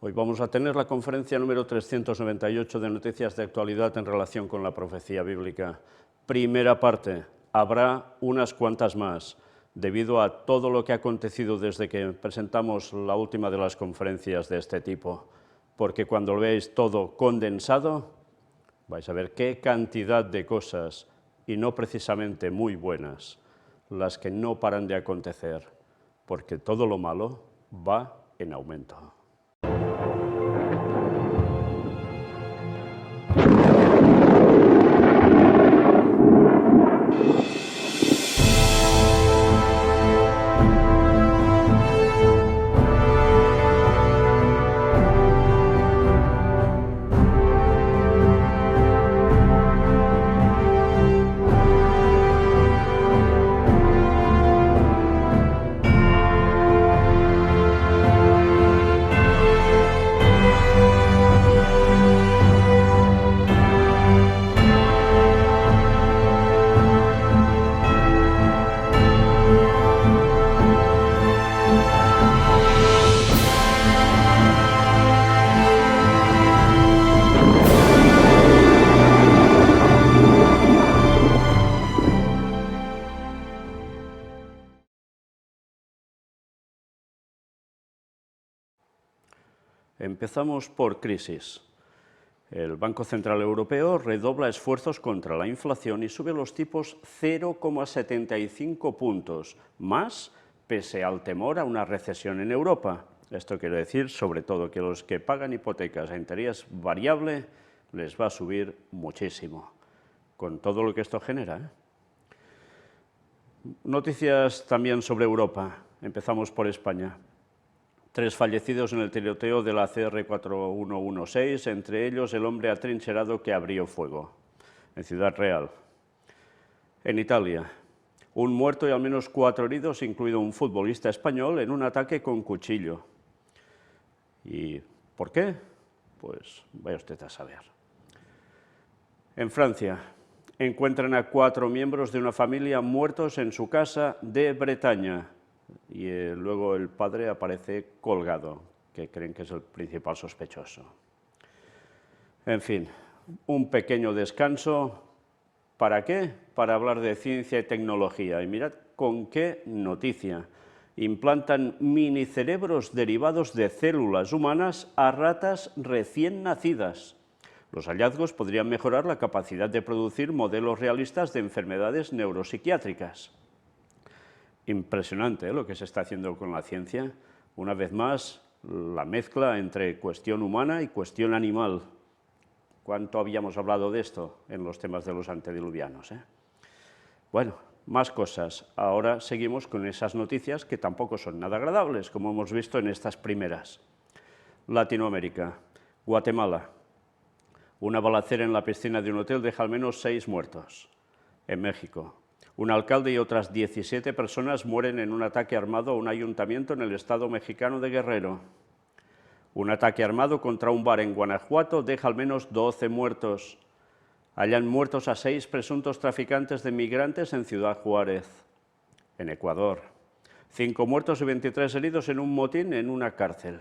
Hoy vamos a tener la conferencia número 398 de Noticias de Actualidad en relación con la profecía bíblica. Primera parte, habrá unas cuantas más, debido a todo lo que ha acontecido desde que presentamos la última de las conferencias de este tipo, porque cuando lo veáis todo condensado, vais a ver qué cantidad de cosas, y no precisamente muy buenas, las que no paran de acontecer, porque todo lo malo va en aumento. Empezamos por crisis. El Banco Central Europeo redobla esfuerzos contra la inflación y sube los tipos 0,75 puntos, más pese al temor a una recesión en Europa. Esto quiere decir, sobre todo, que los que pagan hipotecas a interés variable les va a subir muchísimo, con todo lo que esto genera. Noticias también sobre Europa. Empezamos por España. 3 fallecidos en el tiroteo de la CR-4116, entre ellos el hombre atrincherado que abrió fuego, en Ciudad Real. En Italia, un muerto y al menos 4 heridos, incluido un futbolista español, en un ataque con cuchillo. ¿Y por qué? Pues vaya usted a saber. En Francia, encuentran a 4 miembros de una familia muertos en su casa de Bretaña. Y luego el padre aparece colgado, que creen que es el principal sospechoso. En fin, un pequeño descanso. ¿Para qué? Para hablar de ciencia y tecnología. Y mirad con qué noticia. Implantan minicerebros derivados de células humanas a ratas recién nacidas. Los hallazgos podrían mejorar la capacidad de producir modelos realistas de enfermedades neuropsiquiátricas. Impresionante lo que se está haciendo con la ciencia. Una vez más, la mezcla entre cuestión humana y cuestión animal. ¿Cuánto habíamos hablado de esto en los temas de los antediluvianos? Bueno, más cosas. Ahora seguimos con esas noticias que tampoco son nada agradables, como hemos visto en estas primeras. Latinoamérica, Guatemala. Una balacera en la piscina de un hotel deja al menos 6 muertos. En México, un alcalde y otras 17 personas mueren en un ataque armado a un ayuntamiento en el estado mexicano de Guerrero. Un ataque armado contra un bar en Guanajuato deja al menos 12 muertos. Hallan muertos a 6 presuntos traficantes de migrantes en Ciudad Juárez. En Ecuador, 5 muertos y 23 heridos en un motín en una cárcel.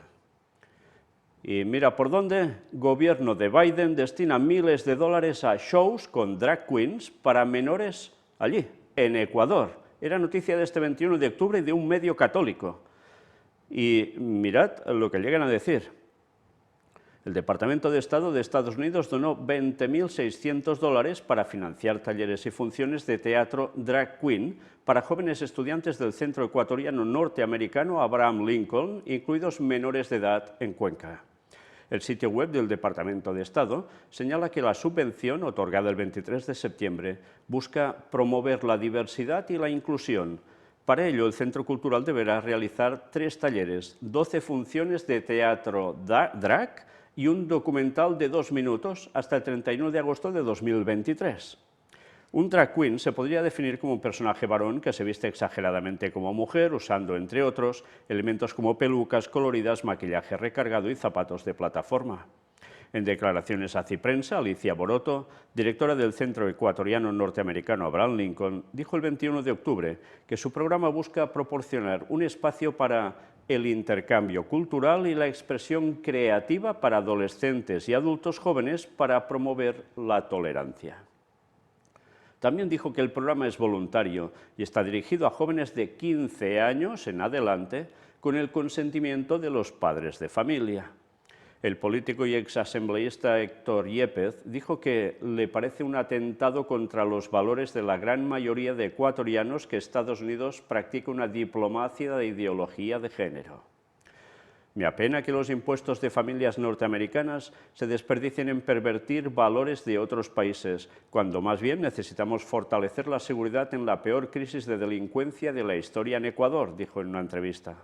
Y mira por dónde, gobierno de Biden destina miles de dólares a shows con drag queens para menores allí, en Ecuador. Era noticia de este 21 de octubre de un medio católico. Y mirad lo que llegan a decir. El Departamento de Estado de Estados Unidos donó $20.600 para financiar talleres y funciones de teatro drag queen para jóvenes estudiantes del centro ecuatoriano norteamericano Abraham Lincoln, incluidos menores de edad en Cuenca. El sitio web del Departamento de Estado señala que la subvención, otorgada el 23 de septiembre, busca promover la diversidad y la inclusión. Para ello, el Centro Cultural deberá realizar 3 talleres, 12 funciones de teatro drag y un documental de 2 minutos hasta el 31 de agosto de 2023. Un drag queen se podría definir como un personaje varón que se viste exageradamente como mujer, usando, entre otros, elementos como pelucas coloridas, maquillaje recargado y zapatos de plataforma. En declaraciones a Ciprensa, Alicia Boroto, directora del Centro Ecuatoriano Norteamericano Abraham Lincoln, dijo el 21 de octubre que su programa busca proporcionar un espacio para el intercambio cultural y la expresión creativa para adolescentes y adultos jóvenes para promover la tolerancia. También dijo que el programa es voluntario y está dirigido a jóvenes de 15 años en adelante con el consentimiento de los padres de familia. El político y exasambleísta Héctor Yepez dijo que le parece un atentado contra los valores de la gran mayoría de ecuatorianos que Estados Unidos practica una diplomacia de ideología de género. Me apena que los impuestos de familias norteamericanas se desperdicien en pervertir valores de otros países, cuando más bien necesitamos fortalecer la seguridad en la peor crisis de delincuencia de la historia en Ecuador, dijo en una entrevista.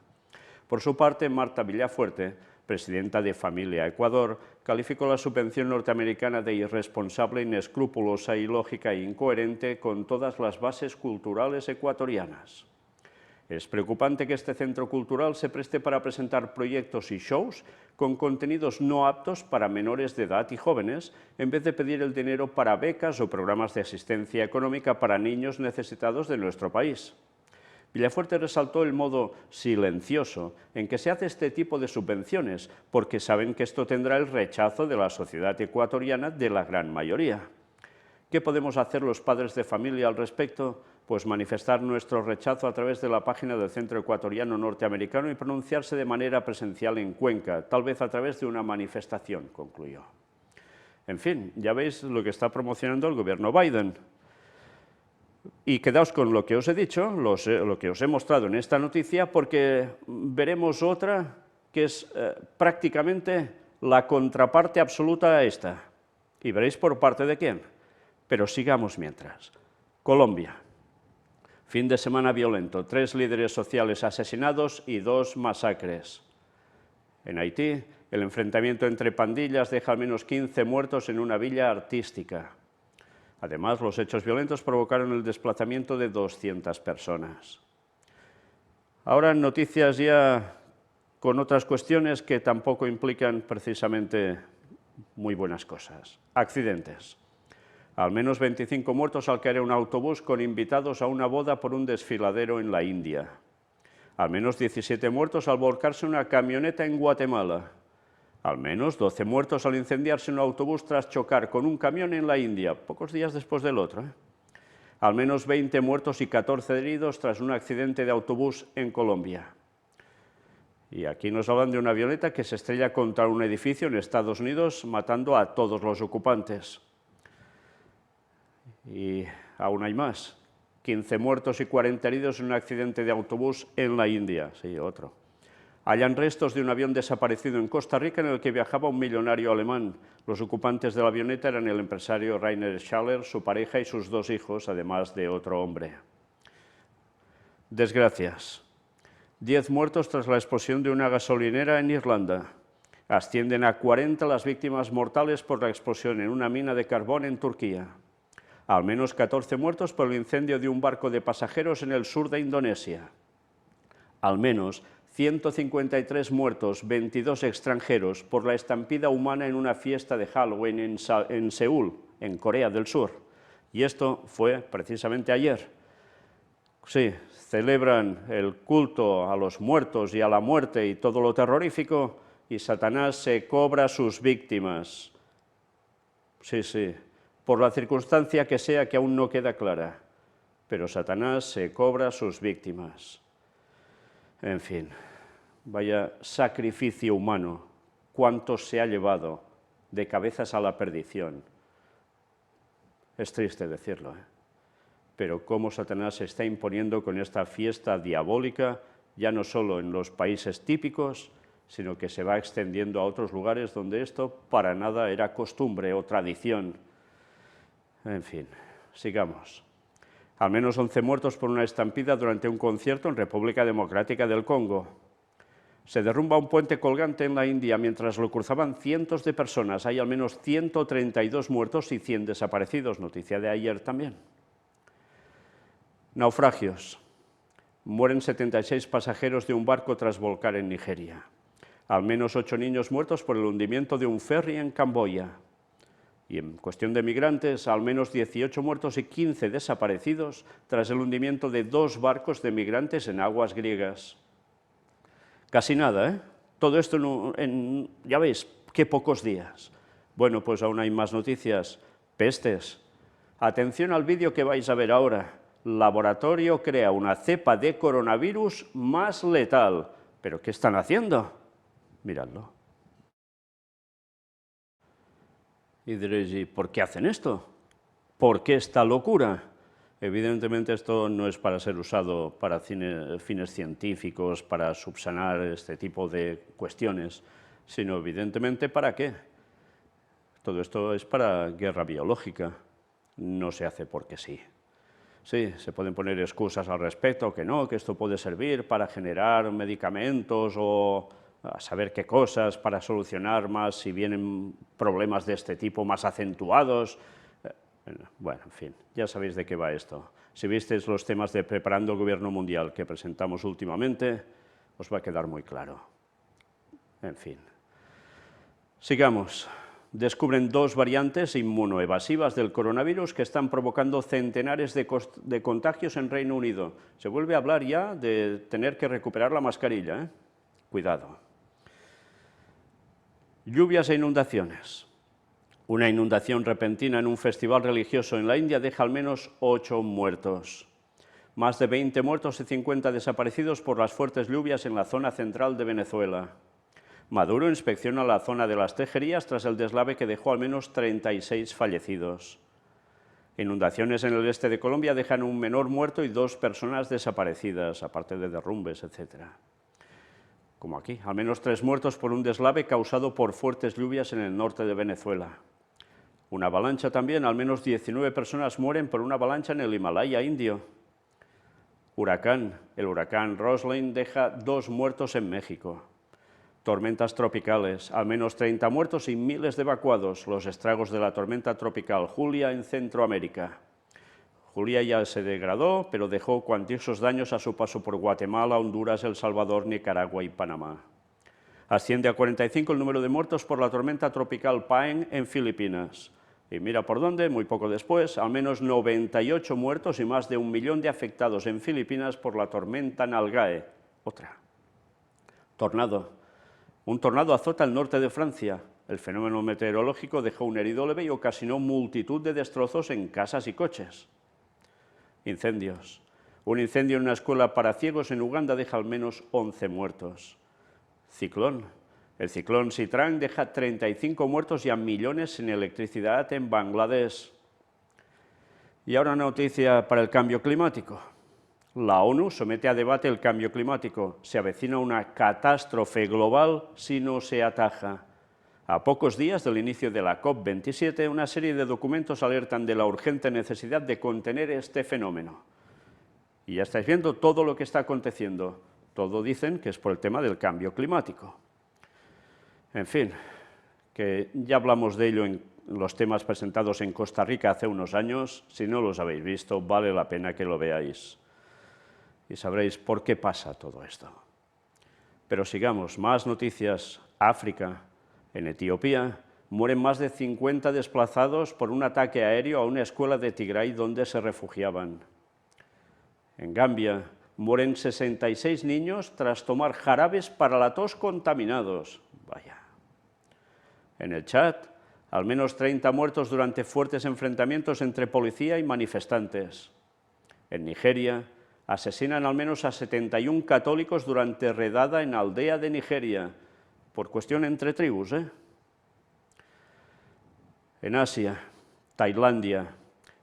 Por su parte, Marta Villafuerte, presidenta de Familia Ecuador, calificó la subvención norteamericana de irresponsable, inescrupulosa, ilógica e incoherente con todas las bases culturales ecuatorianas. Es preocupante que este centro cultural se preste para presentar proyectos y shows con contenidos no aptos para menores de edad y jóvenes, en vez de pedir el dinero para becas o programas de asistencia económica para niños necesitados de nuestro país. Villafuerte resaltó el modo silencioso en que se hace este tipo de subvenciones, porque saben que esto tendrá el rechazo de la sociedad ecuatoriana de la gran mayoría. ¿Qué podemos hacer los padres de familia al respecto? Pues manifestar nuestro rechazo a través de la página del Centro Ecuatoriano Norteamericano y pronunciarse de manera presencial en Cuenca, tal vez a través de una manifestación, concluyó. En fin, ya veis lo que está promocionando el gobierno Biden. Y quedaos con lo que os he dicho, lo que os he mostrado en esta noticia, porque veremos otra que es prácticamente la contraparte absoluta a esta. Y veréis por parte de quién. Pero sigamos mientras. Colombia. Fin de semana violento, 3 líderes sociales asesinados y 2 masacres. En Haití, el enfrentamiento entre pandillas deja al menos 15 muertos en una villa artística. Además, los hechos violentos provocaron el desplazamiento de 200 personas. Ahora noticias ya con otras cuestiones que tampoco implican precisamente muy buenas cosas. Accidentes. Al menos 25 muertos al caer un autobús con invitados a una boda por un desfiladero en la India. Al menos 17 muertos al volcarse una camioneta en Guatemala. Al menos 12 muertos al incendiarse un autobús tras chocar con un camión en la India, pocos días después del otro. Al menos 20 muertos y 14 heridos tras un accidente de autobús en Colombia. Y aquí nos hablan de una avioneta que se estrella contra un edificio en Estados Unidos, matando a todos los ocupantes. Y aún hay más. 15 muertos y 40 heridos en un accidente de autobús en la India. Sí, otro. Hallan restos de un avión desaparecido en Costa Rica en el que viajaba un millonario alemán. Los ocupantes de la avioneta eran el empresario Rainer Schaller, su pareja y sus 2 hijos, además de otro hombre. Desgracias. 10 muertos tras la explosión de una gasolinera en Irlanda. Ascienden a 40 las víctimas mortales por la explosión en una mina de carbón en Turquía. Al menos 14 muertos por el incendio de un barco de pasajeros en el sur de Indonesia. Al menos 153 muertos, 22 extranjeros, por la estampida humana en una fiesta de Halloween en Seúl, en Corea del Sur. Y esto fue precisamente ayer. Sí, celebran el culto a los muertos y a la muerte y todo lo terrorífico, y Satanás se cobra sus víctimas. Sí, sí, por la circunstancia que sea que aún no queda clara, pero Satanás se cobra sus víctimas. En fin, vaya sacrificio humano, cuánto se ha llevado de cabezas a la perdición. Es triste decirlo, pero cómo Satanás se está imponiendo con esta fiesta diabólica, ya no solo en los países típicos, sino que se va extendiendo a otros lugares donde esto para nada era costumbre o tradición. En fin, sigamos. Al menos 11 muertos por una estampida durante un concierto en República Democrática del Congo. Se derrumba un puente colgante en la India mientras lo cruzaban cientos de personas. Hay al menos 132 muertos y 100 desaparecidos, noticia de ayer también. Naufragios. Mueren 76 pasajeros de un barco tras volcar en Nigeria. Al menos 8 niños muertos por el hundimiento de un ferry en Camboya. Y en cuestión de migrantes, al menos 18 muertos y 15 desaparecidos tras el hundimiento de 2 barcos de migrantes en aguas griegas. Casi nada, ¿eh? Todo esto ya veis, qué pocos días. Bueno, pues aún hay más noticias. Pestes. Atención al vídeo que vais a ver ahora. Laboratorio crea una cepa de coronavirus más letal. ¿Pero qué están haciendo? Miradlo. Y diréis, ¿y por qué hacen esto? ¿Por qué esta locura? Evidentemente esto no es para ser usado para fines científicos, para subsanar este tipo de cuestiones, sino evidentemente ¿para qué? Todo esto es para guerra biológica, no se hace porque sí. Sí, se pueden poner excusas al respecto, que no, que esto puede servir para generar medicamentos o a saber qué cosas, para solucionar más si vienen problemas de este tipo más acentuados. Bueno, en fin, ya sabéis de qué va esto. Si visteis los temas de Preparando el Gobierno Mundial que presentamos últimamente, os va a quedar muy claro. En fin. Sigamos. Descubren 2 variantes inmunoevasivas del coronavirus que están provocando centenares de contagios en Reino Unido. Se vuelve a hablar ya de tener que recuperar la mascarilla, ¿eh? Cuidado. Lluvias e inundaciones. Una inundación repentina en un festival religioso en la India deja al menos 8 muertos. Más de 20 muertos y 50 desaparecidos por las fuertes lluvias en la zona central de Venezuela. Maduro inspecciona la zona de las Tejerías tras el deslave que dejó al menos 36 fallecidos. Inundaciones en el este de Colombia dejan un menor muerto y 2 personas desaparecidas, aparte de derrumbes, etc. Como aquí, al menos 3 muertos por un deslave causado por fuertes lluvias en el norte de Venezuela. Una avalancha también, al menos 19 personas mueren por una avalancha en el Himalaya indio. Huracán, el huracán Roslyn deja 2 muertos en México. Tormentas tropicales, al menos 30 muertos y miles de evacuados, los estragos de la tormenta tropical Julia en Centroamérica. Julia ya se degradó, pero dejó cuantiosos daños a su paso por Guatemala, Honduras, El Salvador, Nicaragua y Panamá. Asciende a 45 el número de muertos por la tormenta tropical Paen en Filipinas. Y mira por dónde, muy poco después, al menos 98 muertos y más de 1 millón de afectados en Filipinas por la tormenta Nalgae. Otra. Tornado. Un tornado azota el norte de Francia. El fenómeno meteorológico dejó un herido leve y ocasionó multitud de destrozos en casas y coches. Incendios. Un incendio en una escuela para ciegos en Uganda deja al menos 11 muertos. Ciclón. El ciclón Sitrang deja 35 muertos y a millones sin electricidad en Bangladesh. Y ahora una noticia para el cambio climático. La ONU somete a debate el cambio climático. Se avecina una catástrofe global si no se ataja. A pocos días del inicio de la COP27, una serie de documentos alertan de la urgente necesidad de contener este fenómeno. Y ya estáis viendo todo lo que está aconteciendo. Todo dicen que es por el tema del cambio climático. En fin, que ya hablamos de ello en los temas presentados en Costa Rica hace unos años. Si no los habéis visto, vale la pena que lo veáis. Y sabréis por qué pasa todo esto. Pero sigamos, más noticias. África. En Etiopía mueren más de 50 desplazados por un ataque aéreo a una escuela de Tigray donde se refugiaban. En Gambia mueren 66 niños tras tomar jarabes para la tos contaminados. Vaya. En el Chad, al menos 30 muertos durante fuertes enfrentamientos entre policía y manifestantes. En Nigeria, asesinan al menos a 71 católicos durante redada en aldea de Nigeria, por cuestión entre tribus, ¿eh? En Asia, Tailandia,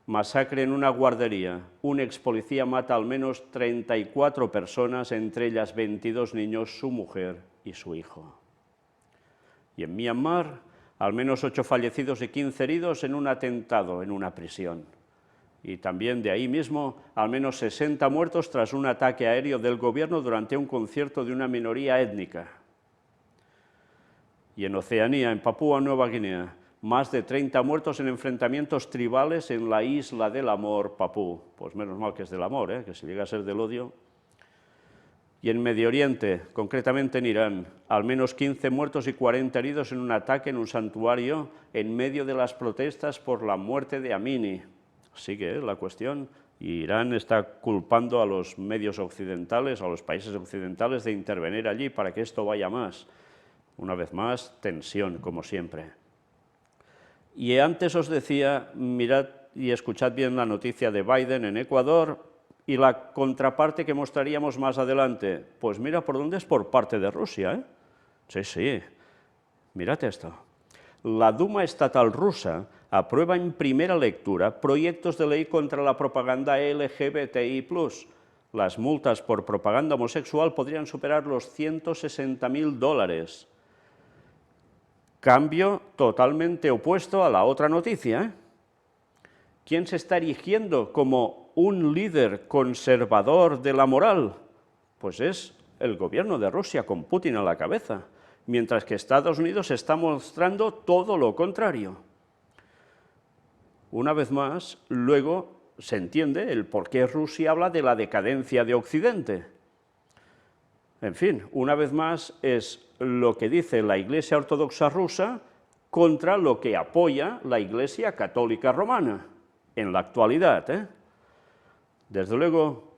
masacre en una guardería. Un ex policía mata al menos 34 personas, entre ellas 22 niños, su mujer y su hijo. Y en Myanmar, al menos 8 fallecidos y 15 heridos en un atentado en una prisión. Y también de ahí mismo, al menos 60 muertos tras un ataque aéreo del gobierno durante un concierto de una minoría étnica. Y en Oceanía, en Papúa Nueva Guinea, más de 30 muertos en enfrentamientos tribales en la isla del amor, Papú. Pues menos mal que es del amor, que si llega a ser del odio. Y en Medio Oriente, concretamente en Irán, al menos 15 muertos y 40 heridos en un ataque en un santuario en medio de las protestas por la muerte de Amini. Sigue la cuestión Y Irán está culpando a los medios occidentales, a los países occidentales, de intervenir allí para que esto vaya más. Una vez más, tensión, como siempre. Y antes os decía, mirad y escuchad bien la noticia de Biden en Ecuador y la contraparte que mostraríamos más adelante. Pues mira por dónde es por parte de Rusia, ¿eh? Sí, sí. Mirad esto. La Duma estatal rusa aprueba en primera lectura proyectos de ley contra la propaganda LGBTI+. Las multas por propaganda homosexual podrían superar los $160.000. Cambio totalmente opuesto a la otra noticia, ¿eh? ¿Quién se está erigiendo como un líder conservador de la moral? Pues es el gobierno de Rusia, con Putin a la cabeza, mientras que Estados Unidos está mostrando todo lo contrario. Una vez más, luego se entiende el por qué Rusia habla de la decadencia de Occidente. En fin, una vez más es lo que dice la Iglesia Ortodoxa rusa contra lo que apoya la Iglesia Católica Romana en la actualidad, ¿eh? Desde luego,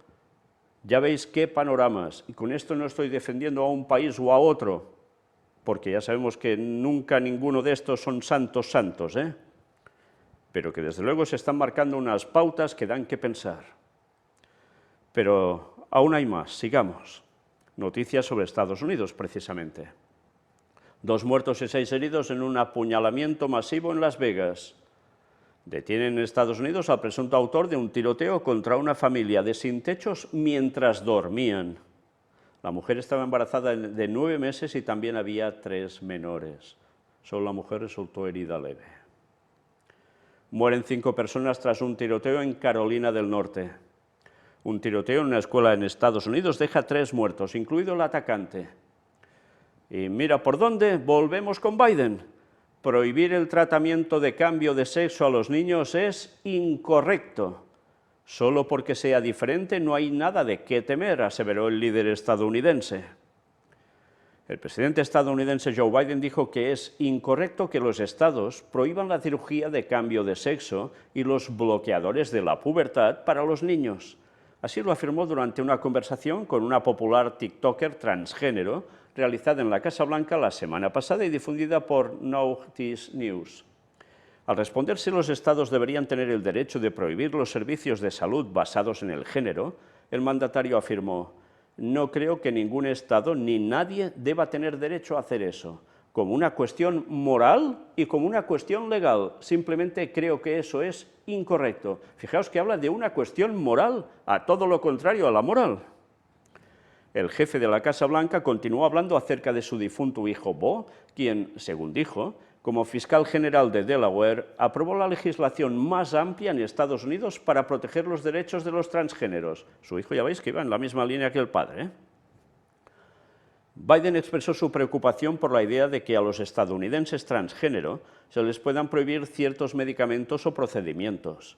ya veis qué panoramas, y con esto no estoy defendiendo a un país o a otro, porque ya sabemos que nunca ninguno de estos son santos, ¿eh? Pero que desde luego se están marcando unas pautas que dan que pensar. Pero aún hay más, sigamos. Noticias sobre Estados Unidos, precisamente. 2 muertos y 6 heridos en un apuñalamiento masivo en Las Vegas. Detienen en Estados Unidos al presunto autor de un tiroteo contra una familia de sin techos mientras dormían. La mujer estaba embarazada de 9 meses y también había 3 menores. Solo la mujer resultó herida leve. Mueren 5 personas tras un tiroteo en Carolina del Norte. Un tiroteo en una escuela en Estados Unidos deja 3 muertos, incluido el atacante. Y mira por dónde, volvemos con Biden. Prohibir el tratamiento de cambio de sexo a los niños es incorrecto. Solo porque sea diferente no hay nada de qué temer, aseveró el líder estadounidense. El presidente estadounidense Joe Biden dijo que es incorrecto que los estados prohíban la cirugía de cambio de sexo y los bloqueadores de la pubertad para los niños. Así lo afirmó durante una conversación con una popular TikToker transgénero realizada en la Casa Blanca la semana pasada y difundida por Notice News. Al responder si los estados deberían tener el derecho de prohibir los servicios de salud basados en el género, el mandatario afirmó: «No creo que ningún estado ni nadie deba tener derecho a hacer eso, como una cuestión moral y como una cuestión legal. Simplemente creo que eso es incorrecto». Fijaos que habla de una cuestión moral, a todo lo contrario a la moral. El jefe de la Casa Blanca continuó hablando acerca de su difunto hijo Beau, quien, según dijo, como fiscal general de Delaware, aprobó la legislación más amplia en Estados Unidos para proteger los derechos de los transgéneros. Su hijo, ya veis que iba en la misma línea que el padre, ¿eh? Biden expresó su preocupación por la idea de que a los estadounidenses transgénero se les puedan prohibir ciertos medicamentos o procedimientos.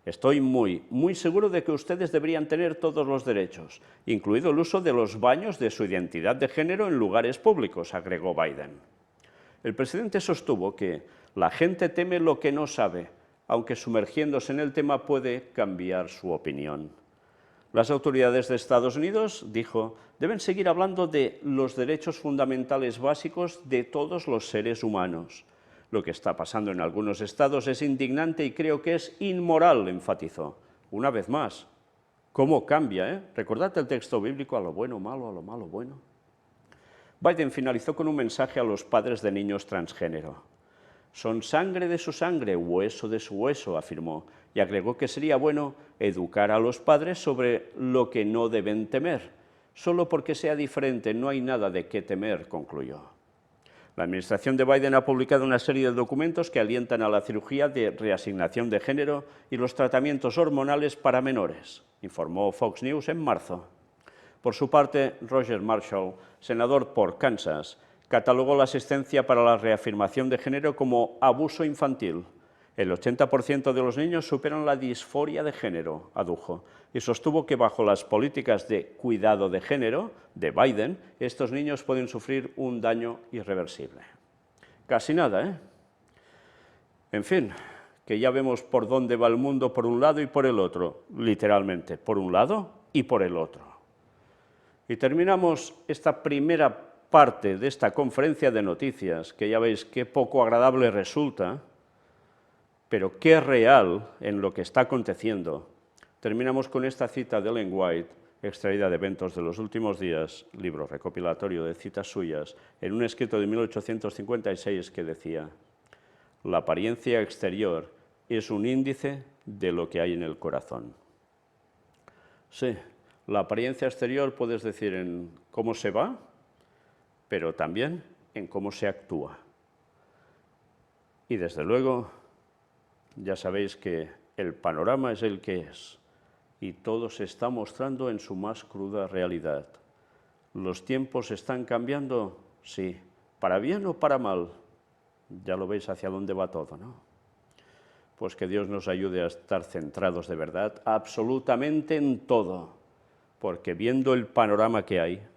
«Estoy muy seguro de que ustedes deberían tener todos los derechos, incluido el uso de los baños de su identidad de género en lugares públicos», agregó Biden. El presidente sostuvo que la gente teme lo que no sabe, aunque sumergiéndose en el tema puede cambiar su opinión. Las autoridades de Estados Unidos, dijo, deben seguir hablando de los derechos fundamentales básicos de todos los seres humanos. Lo que está pasando en algunos estados es indignante y creo que es inmoral, enfatizó. Una vez más, ¿cómo cambia, eh? Recordad el texto bíblico, a lo bueno malo, a lo malo bueno. Biden finalizó con un mensaje a los padres de niños transgénero. «Son sangre de su sangre, hueso de su hueso», afirmó, y agregó que sería bueno educar a los padres sobre lo que no deben temer. «Solo porque sea diferente no hay nada de qué temer», concluyó. La administración de Biden ha publicado una serie de documentos que alientan a la cirugía de reasignación de género y los tratamientos hormonales para menores, informó Fox News en marzo. Por su parte, Roger Marshall, senador por Kansas, catalogó la asistencia para la reafirmación de género como abuso infantil. El 80% de los niños superan la disforia de género, adujo, y sostuvo que bajo las políticas de cuidado de género de Biden, estos niños pueden sufrir un daño irreversible. Casi nada, ¿eh? En fin, que ya vemos por dónde va el mundo por un lado y por el otro, literalmente, por un lado y por el otro. Y terminamos esta primera parte de esta conferencia de noticias, que ya veis qué poco agradable resulta, pero qué real en lo que está aconteciendo. Terminamos con esta cita de Ellen White, extraída de Eventos de los Últimos Días, libro recopilatorio de citas suyas, en un escrito de 1856 que decía: la apariencia exterior es un índice de lo que hay en el corazón. Sí, la apariencia exterior puedes decir en cómo se va, pero también en cómo se actúa. Y desde luego, ya sabéis que el panorama es el que es, y todo se está mostrando en su más cruda realidad. ¿Los tiempos están cambiando? Sí. ¿Para bien o para mal? Ya lo veis hacia dónde va todo, ¿no? Pues que Dios nos ayude a estar centrados de verdad absolutamente en todo, porque viendo el panorama que hay,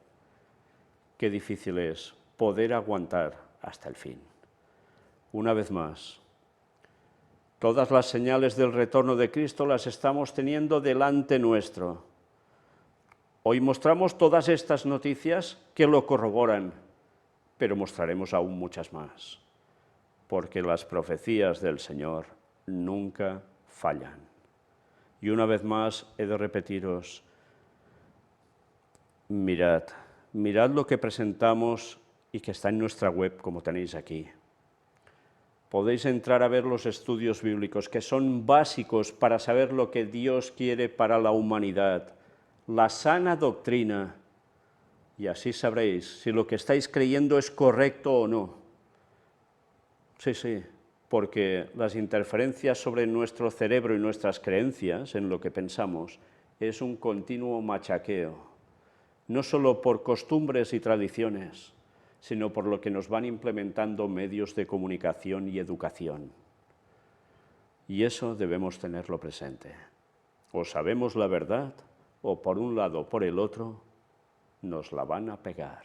qué difícil es poder aguantar hasta el fin. Una vez más, todas las señales del retorno de Cristo las estamos teniendo delante nuestro. Hoy mostramos todas estas noticias que lo corroboran, pero mostraremos aún muchas más, porque las profecías del Señor nunca fallan. Y una vez más he de repetiros, mirad lo que presentamos y que está en nuestra web, como tenéis aquí. Podéis entrar a ver los estudios bíblicos, que son básicos para saber lo que Dios quiere para la humanidad, la sana doctrina, y así sabréis si lo que estáis creyendo es correcto o no. Sí, porque las interferencias sobre nuestro cerebro y nuestras creencias, en lo que pensamos, es un continuo machaqueo, no solo por costumbres y tradiciones, sino por lo que nos van implementando medios de comunicación y educación. Y eso debemos tenerlo presente. O sabemos la verdad, o por un lado o por el otro, nos la van a pegar.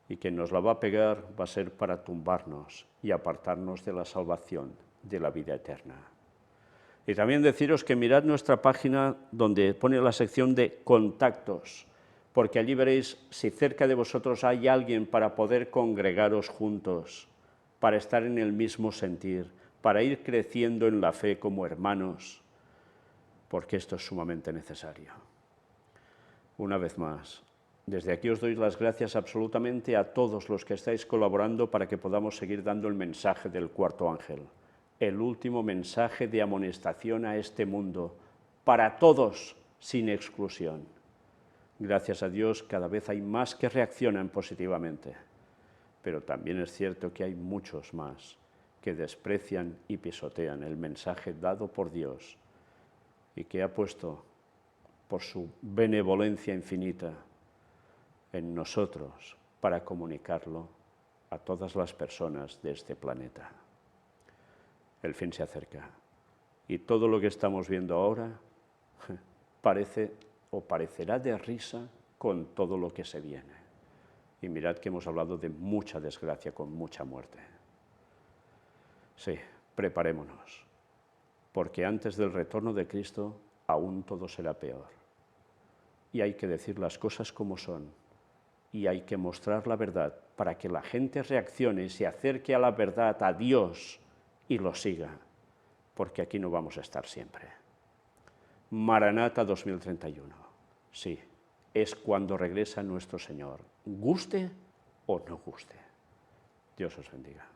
Y quien nos la va a pegar va a ser para tumbarnos y apartarnos de la salvación, de la vida eterna. Y también deciros que mirad nuestra página donde pone la sección de contactos, porque allí veréis si cerca de vosotros hay alguien para poder congregaros juntos, para estar en el mismo sentir, para ir creciendo en la fe como hermanos, porque esto es sumamente necesario. Una vez más, desde aquí os doy las gracias absolutamente a todos los que estáis colaborando para que podamos seguir dando el mensaje del cuarto ángel, el último mensaje de amonestación a este mundo, para todos, sin exclusión. Gracias a Dios, cada vez hay más que reaccionan positivamente, pero también es cierto que hay muchos más que desprecian y pisotean el mensaje dado por Dios y que ha puesto, por su benevolencia infinita, en nosotros para comunicarlo a todas las personas de este planeta. El fin se acerca y todo lo que estamos viendo ahora parece o parecerá de risa con todo lo que se viene. Y mirad que hemos hablado de mucha desgracia con mucha muerte. Sí, preparémonos, porque antes del retorno de Cristo aún todo será peor. Y hay que decir las cosas como son, y hay que mostrar la verdad para que la gente reaccione y se acerque a la verdad, a Dios, y lo siga, porque aquí no vamos a estar siempre. Maranata 2031, sí, es cuando regresa nuestro Señor, guste o no guste. Dios os bendiga.